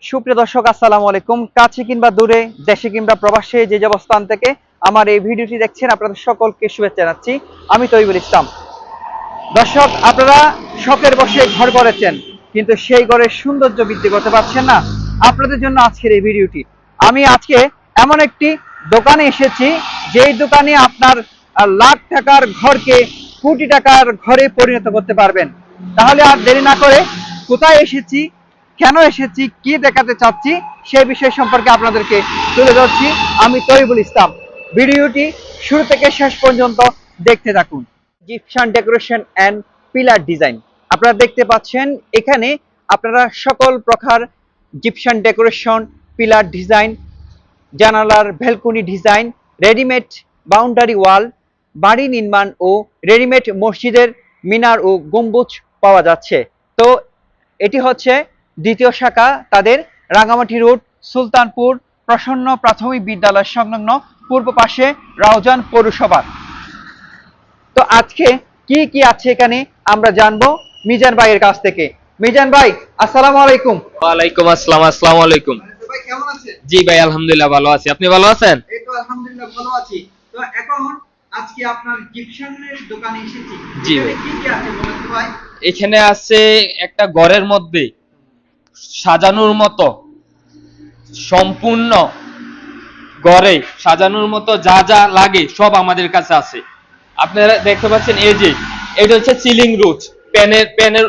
সুপ্রিয় দর্শক, আসসালামু আলাইকুম। কাছে কিংবা দূরে, দেশে কিংবা প্রবাসে, যে যে অবস্থান থেকে আমার এই ভিডিওটি দেখছেন, আপনাদের সকলকে শুভেচ্ছা জানাচ্ছি। আমি তৈবুল ইসলাম। দর্শক, আপনারা শখের বসে ঘর করেছেন, কিন্তু সেই ঘরের সৌন্দর্য বৃদ্ধি করতে পারছেন না। আপনাদের জন্য আজকের এই ভিডিওটি। আমি আজকে এমন একটি দোকানে এসেছি, যেই দোকানে আপনার লাখ টাকার ঘরকে কোটি টাকার ঘরে পরিণত করতে পারবেন। তাহলে আর দেরি না করে কোথায় এসেছি, কেন এসেছি, কি দেখাতে চাচ্ছি, সেই বিষয় সম্পর্কে আপনাদেরকে তুলে ধরছি আমি তৈবুল ইসলাম। ভিডিওটি শুরু থেকে শেষ পর্যন্ত দেখতে থাকুন। Gypsum decoration and pillar design, আপনারা দেখতে পাচ্ছেন এখানে আপনারা সকল প্রকার জিপসান ডেকোরেশন, পিলার ডিজাইন, জানালার ভ্যালকনি ডিজাইন, রেডিমেড বাউন্ডারি ওয়াল, বাড়ি নির্মাণ ও রেডিমেড মসজিদের মিনার ও গম্বুজ পাওয়া যাচ্ছে। তো এটি হচ্ছে দ্বিতীয় শাখা তাদের, রাঙামাটি রোড, সুলতানপুর প্রসন্ন প্রাথমিক বিদ্যালয় সংলগ্ন পূর্ব পাশে রাউজান পৌরসভা। তো আজকে কি কি আছে এখানে আমরা জানবো মিজান ভাইয়ের কাছ থেকে। মিজান ভাই, আসসালামু আলাইকুম। ওয়ালাইকুম আসসালাম। আসসালামু আলাইকুম। ভাই কেমন আছেন? জি ভাই, আলহামদুলিল্লাহ ভালো আছি। আপনি ভালো আছেন? এই তো আলহামদুলিল্লাহ ভালো আছি। তো এখন আজকে আপনার জিপসানের দোকানে এসেছি। জি এখানে ভাই। কি কি আছে বলেন তো ভাই? এখানে আছে একটা ঘরের মধ্যে সাজানোর মতো, সম্পূর্ণ ঘরে সাজানোর মতো যা যা লাগে সব আমাদের কাছে আছে। আপনারা দেখতে পাচ্ছেন, এই যে এটা হচ্ছে সিলিং রুচ, প্যানের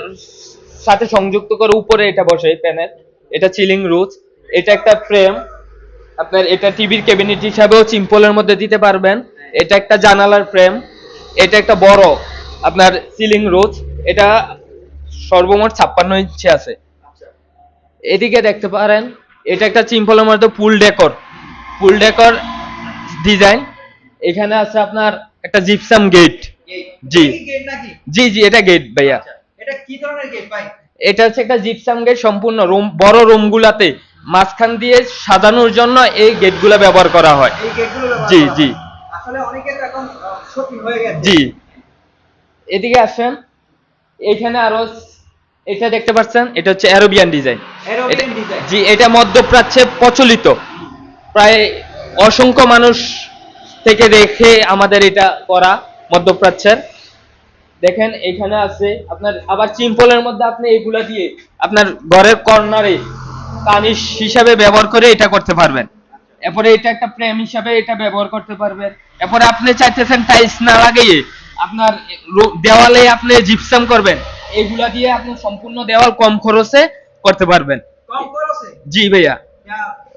সাথে সংযুক্ত করে উপরে এটা বসে প্যানের, এটা সিলিং রুচ। এটা একটা ফ্রেম, আপনার এটা টিভির ক্যাবিনেট হিসাবেও সিম্পলের মধ্যে দিতে পারবেন। এটা একটা জানালার ফ্রেম, এটা একটা বড় আপনার সিলিং রোজ, এটা সর্বমোট 56 ইঞ্চি আছে। এদিকে দেখতে পারেন, এটা একটা সিম্পলের মধ্যে ফুল ডেকর ডিজাইন। এখানে আছে আপনার একটা জিপসাম গেট। জি গেট নাকি? জি জি, এটা গেট ভাইয়া। এটা কি ধরনের গেট ভাই? এটা হচ্ছে একটা জিপসাম গেট, সম্পূর্ণ রুম, বড় রুমগুলাতে মাঝখান দিয়ে সাজানোর জন্য এই গেটগুলো ব্যবহার করা হয়। এই গেটগুলো ব্যবহার জি করা জি হয়। আসলে অনেকের তো এখন শৌখিন হয়ে গেছে। জি, এদিকে আসেন। এখানে আরো এটা দেখতে পাচ্ছেন, এটা হচ্ছে অ্যারোবিয়ান ডিজাইন। Arabian design. জি, এটা মধ্যপ্রাচ্যে প্রচলিত, প্রায় অসংখ্য মানুষ থেকে দেখে আমাদের এটা করা মধ্যপ্রাচ্যের। দেখেন এখানে আছে আপনার আবার সিম্পলের মধ্যে আপনি এগুলা দিয়ে আপনার ঘরের কর্নারে কানিস হিসাবে ব্যবহার করে এটা করতে পারবেন। এরপরে এটা একটা ফ্রেম হিসাবে এটা ব্যবহার করতে পারবেন। এরপরে আপনি চাইতেছেন টাইলস না লাগিয়ে আপনার দেওয়ালে আপনি জিপসাম করবেন, এগুলা দিয়ে আপনি সম্পূর্ণ দেওয়াল কম খরচে করতে পারবেন। কম খরচে? জি ভাইয়া।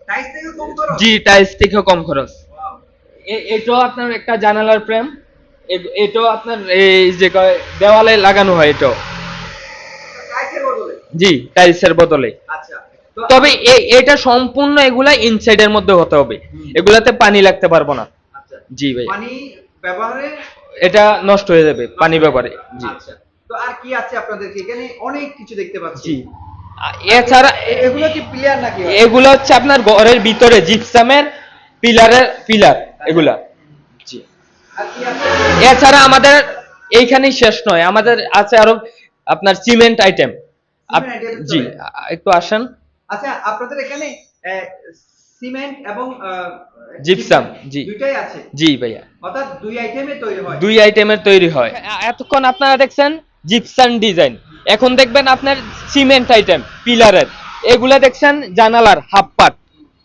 টাইলস থেকে কম খরচ? জি, টাইলস থেকেও কম খরচ। ওয়াও। এটাও আপনার একটা জানালার ফ্রেম, এটাও আপনার এই যে দেওয়ালে লাগানো হয় এটাও। টাইলসের বদলে? জি, টাইলসের বদলে। আচ্ছা। তবে এটা সম্পূর্ণ এগুলা ইনসাইডের মধ্যে হতে হবে, এগুলাতে পানি লাগতে পারবো না। আচ্ছা। জি ভাই, পানি ব্যবহারে এটা নষ্ট হয়ে যাবে পানি ব্যবহারে। জি আচ্ছা। তো আর কি আছে আপনাদের এখানে? অনেক কিছু দেখতে পাচ্ছি। জি, এছাড়া এগুলো কি প্লেয়ার নাকি? এগুলো হচ্ছে আপনার ঘরের ভিতরে জিপসামের পিলার এগুলা। জি, আর কি আছে? এছাড়া আমাদের এইখানেই শেষ নয়, আমাদের আছে আরো আপনার সিমেন্ট আইটেম। জি, একটু আসেন। আচ্ছা, আপনাদের এখানে সিমেন্ট এবং জিপসাম, জি দুইটাই আছে? জি ভাইয়া, অর্থাৎ দুই আইটেমে তৈরি হয়? দুই আইটেমের তৈরি হয়। এতক্ষণ আপনারা দেখছেন জিপসাম ডিজাইন, এখন দেখবেন আপনার সিমেন্ট আইটেম পিলারের। এগুলা দেখছেন জানালার হাফ পার্ট,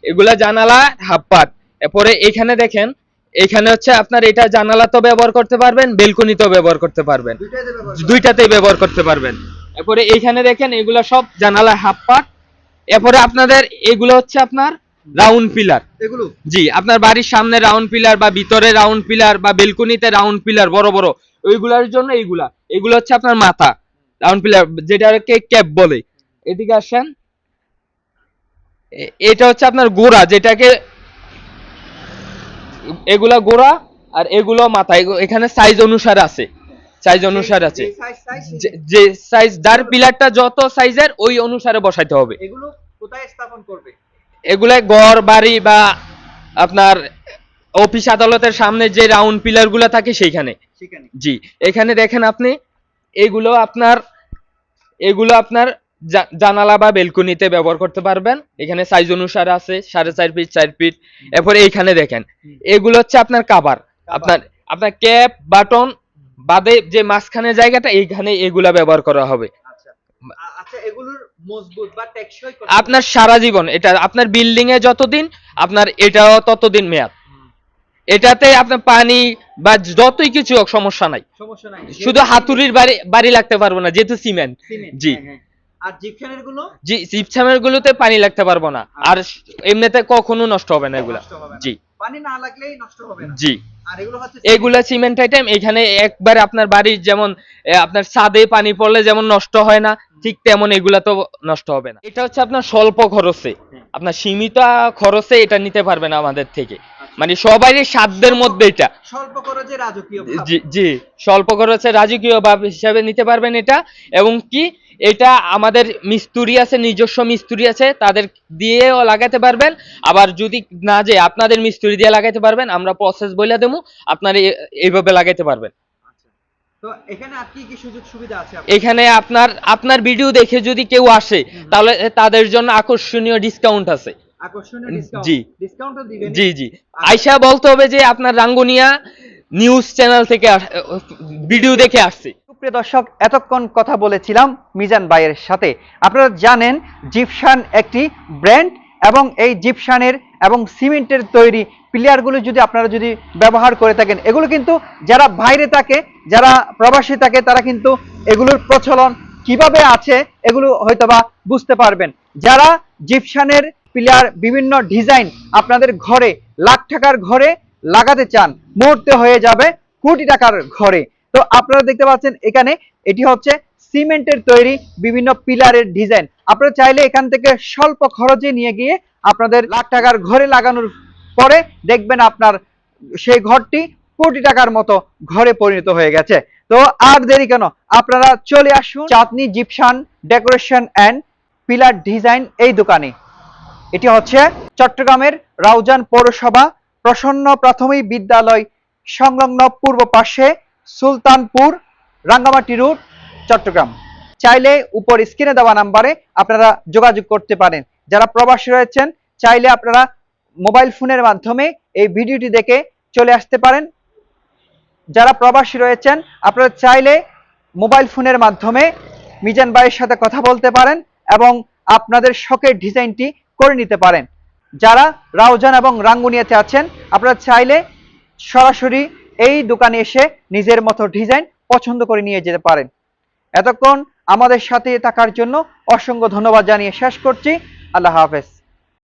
এগুলা জানালা হাফ পার্ট। এরপরে এখানে দেখেন, এখানে হচ্ছে আপনার এটা জানালা তো ব্যবহার করতে পারবেন, বেলকনিতেও ব্যবহার করতে পারবেন, দুইটাতেই ব্যবহার করতে পারবেন। এরপরে এইখানে দেখেন, এগুলা সব জানালা হাফ পার্ট। এরপরে আপনাদের এগুলো হচ্ছে আপনার রাউন্ড পিলার। এগুলো জি, আপনার বাড়ির সামনে রাউন্ড পিলার বা ভিতরে রাউন্ড পিলার বা বেলকনিতে রাউন্ড পিলার বড় বড়, ওইগুলার জন্য এগুলো হচ্ছে আপনার মাথা রাউন্ড পিলার, যেটাকে ক্যাপ বলে। এদিকে আসেন, এটা হচ্ছে আপনার গোড়া, যেটাকে এগুলা গোড়া আর এগুলো মাথা। এখানে সাইজ অনুসারে আছে, সাইজ অনুসারে আছে, যে সাইজ যার পিলারটা যত সাইজের ওই অনুসারে বসাইতে হবে। এগুলো কোথায় স্থাপন করবে? এগুলা ঘর বাড়ি বা আপনার অফিস আদালতের সামনে যে রাউন্ড পিলার গুলা থাকে সেইখানে। জি, এখানে দেখেন আপনি, এগুলো আপনার জানালা বা বেলকনিতে ব্যবহার করতে পারবেন। এখানে সাইজ অনুসারে আছে 4.5 ফিট 4 ফিট। এরপরে এইখানে দেখেন এগুলো হচ্ছে আপনার কাভার, আপনার আপনার ক্যাপ বাটন বাদে যে মাঝখানে জায়গাটা এইখানে এগুলা ব্যবহার করা হবে। আচ্ছা আচ্ছা, এগুলোর মজবুত বা টেকসই আপনার সারা জীবন, এটা আপনার বিল্ডিং এ যতদিন, আপনার এটাও ততদিন মেয়াদ। এটাতে আপনার পানি বা যতই কিছু হোক সমস্যা নাই, সমস্যা নাই, শুধু হাতুড়ির বাড়ি লাগতে পারবো না যেহেতু সিমেন্ট। জি আর জিপসানের গুলো, জি জিপসামের গুলোতে পানি লাগতে পারবো না, আর এমনিতে কখনো নষ্ট হবে না এগুলা। জি পানি না লাগলেই নষ্ট হবে না। জি আর এগুলো হচ্ছে এগুলা সিমেন্ট আইটেম। এখানে একবার আপনার বাড়ির যেমন আপনার ছাদে পানি পড়লে যেমন নষ্ট হয় না, ঠিক তেমন এগুলা তো নষ্ট হবে না। এটা হচ্ছে আপনার স্বল্প খরচে, আপনার সীমিত খরচে এটা নিতে পারবেন আমাদের থেকে, মানে সবারই সাধ্যের মধ্যে এটা। স্বল্প খরচে রাজকীয় ভাব। জি জি স্বল্প খরচে রাজকীয় ভাব হিসাবে নিতে পারবেন এটা। এবং কি এটা আমাদের মিস্ত্রি আছে, নিজস্ব মিস্ত্রি আছে, তাদের দিয়েও লাগাতে পারবেন। আবার যদি না যে আপনাদের মিস্ত্রি দিয়ে লাগাতে পারবেন, আমরা প্রসেস বলে দেবো, আপনারা এইভাবে লাগাতে পারবেন। তো এখানে আর কি কি সুযোগ সুবিধা আছে? এখানে আপনার ভিডিও দেখে যদি কেউ আসে তাহলে তাদের জন্য আকর্ষণীয় ডিসকাউন্ট আছে। আকর্ষণীয় ডিসকাউন্ট, জি ডিসকাউন্টও দিবেন? জি জি আয়শা বলতে হবে যে আপনার রাঙ্গুনিয়া নিউজ চ্যানেল থেকে ভিডিও দেখে আসছে। প্রিয় দর্শক, এতক্ষণ কথা বলেছিলাম মিজান ভাইয়ের সাথে। আপনারা জানেন জিপসান একটি ব্র্যান্ড, এবং এই জিপসানের এবং সিমেন্টের তৈরি পিলারগুলো যদি আপনারা যদি ব্যবহার করে থাকেন, এগুলো কিন্তু যারা বাইরে থাকে, যারা প্রবাসী থাকে, তারা কিন্তু এগুলোর প্রচলন কিভাবে আছে এগুলো হয়তোবা বুঝতে পারবেন। যারা জিপসানের পিলার বিভিন্ন ডিজাইন আপনাদের ঘরে লাখ টাকার ঘরে লাগাতে চান, মুহূর্তে হয়ে যাবে কোটি টাকার ঘরে। তো আপনারা দেখতে পাচ্ছেন এখানে এটি হচ্ছে সিমেন্টের তৈরি বিভিন্ন পিলারের ডিজাইন। আপনারা চাইলে এখান থেকে স্বল্প খরচে নিয়ে গিয়ে আপনাদের লাখ টাকার ঘরে লাগানোর পরে দেখবেন আপনার সেই ঘরটি কোটি টাকার মতো ঘরে পরিণত হয়ে গেছে। তো আর দেরি কেন, আপনারা চলে আসুন Chandni gypsum decoration and pillar design এই দোকানে। এটি হচ্ছে চট্টগ্রামের রাউজান পৌরসভা প্রসন্ন প্রাথমিক বিদ্যালয় সংলগ্ন পূর্ব পাশে, সুলতানপুর, রাঙ্গামাটি রোড, চট্টগ্রাম। চাইলে উপর স্ক্রিনে দেওয়া নাম্বারে আপনারা যোগাযোগ করতে পারেন। যারা প্রবাসী রয়েছেন চাইলে আপনারা মোবাইল ফোনের মাধ্যমে এই ভিডিওটি দেখে চলে আসতে পারেন। যারা প্রবাসী রয়েছেন আপনারা চাইলে মোবাইল ফোনের মাধ্যমে মিজান ভাইয়ের সাথে কথা বলতে পারেন এবং আপনাদের শখের ডিজাইনটি করে নিতে পারেন। যারা রাউজান এবং রাঙ্গুনিয়াতে আছেন আপনারা চাইলে সরাসরি এই দোকানে এসে নিজের মতো ডিজাইন পছন্দ করে নিয়ে যেতে পারেন। এতক্ষণ আমাদের সাথে থাকার জন্য অসংখ্য ধন্যবাদ জানিয়ে শেষ করছি। আল্লাহ হাফেজ।